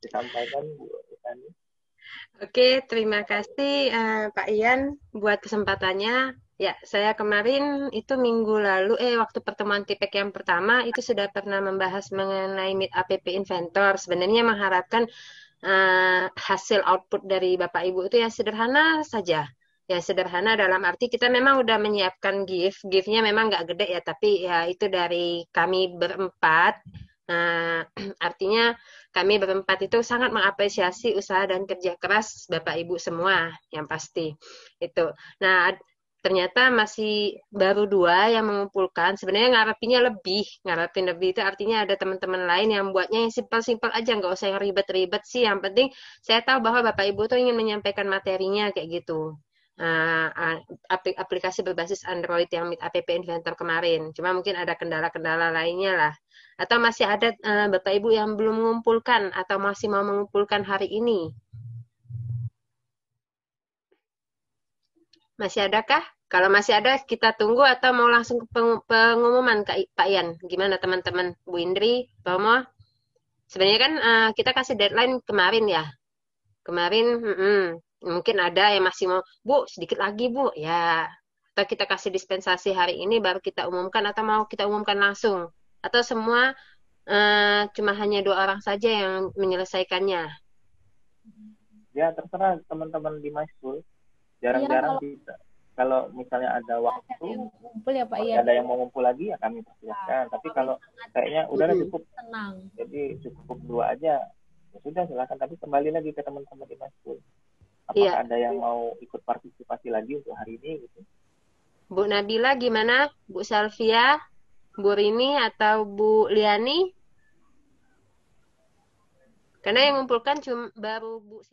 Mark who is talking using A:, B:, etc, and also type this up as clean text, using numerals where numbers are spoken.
A: disampaikan Bu Tani.
B: Oke, terima kasih Pak Ian buat kesempatannya. Ya, saya kemarin itu minggu lalu, waktu pertemuan TIPEK yang pertama itu sudah pernah membahas mengenai Meet APP Inventor. Sebenarnya mengharapkan hasil output dari Bapak Ibu itu ya sederhana saja. Ya sederhana dalam arti kita memang udah menyiapkan gift-nya memang nggak gede ya, tapi ya itu dari kami berempat. Nah, artinya kami berempat itu sangat mengapresiasi usaha dan kerja keras Bapak Ibu semua yang pasti itu. Nah, ternyata masih baru dua yang mengumpulkan. Sebenarnya ngarepin lebih itu artinya ada teman-teman lain yang buatnya yang simpel-simpel aja, nggak usah yang ribet-ribet sih. Yang penting saya tahu bahwa Bapak Ibu tuh ingin menyampaikan materinya kayak gitu. Nah, aplikasi berbasis Android yang Meet App Inventor kemarin. Cuma mungkin ada kendala-kendala lainnya lah. Atau masih ada Bapak Ibu yang belum mengumpulkan atau masih mau mengumpulkan hari ini? Masih adakah? Kalau masih ada, kita tunggu atau mau langsung ke pengumuman Pak Ian? Gimana teman-teman? Bu Indri, Pak Mo? Sebenarnya kan kita kasih deadline kemarin ya. Kemarin mungkin ada yang masih mau, Bu, sedikit lagi Bu. Ya, atau kita kasih dispensasi hari ini baru kita umumkan atau mau kita umumkan langsung? Atau semua cuma hanya dua orang saja yang menyelesaikannya?
A: Ya terserah teman-teman di my school.
C: Iya,
A: Jarang-jarang
C: kalau
A: kita kalau misalnya ada
C: ada
A: waktu
C: yang mau kumpul ya Pak
A: masih
C: Ian.
A: ada yang mau ngumpul lagi ya kami
C: Nah,
A: persilahkan, tapi
C: kami
A: kalau
C: sangat
A: kayaknya udahlah
B: Mm-mm.
A: cukup,
C: senang.
A: jadi cukup dua aja, ya sudah silakan, tapi kembali lagi ke teman-teman di my school,
B: Iya,
A: apakah ada yang mau ikut partisipasi lagi untuk hari ini gitu.
B: Bu Nabila gimana? Bu Salvia, Bu Rini atau Bu Liani? Karena yang ngumpulkan cuma baru Bu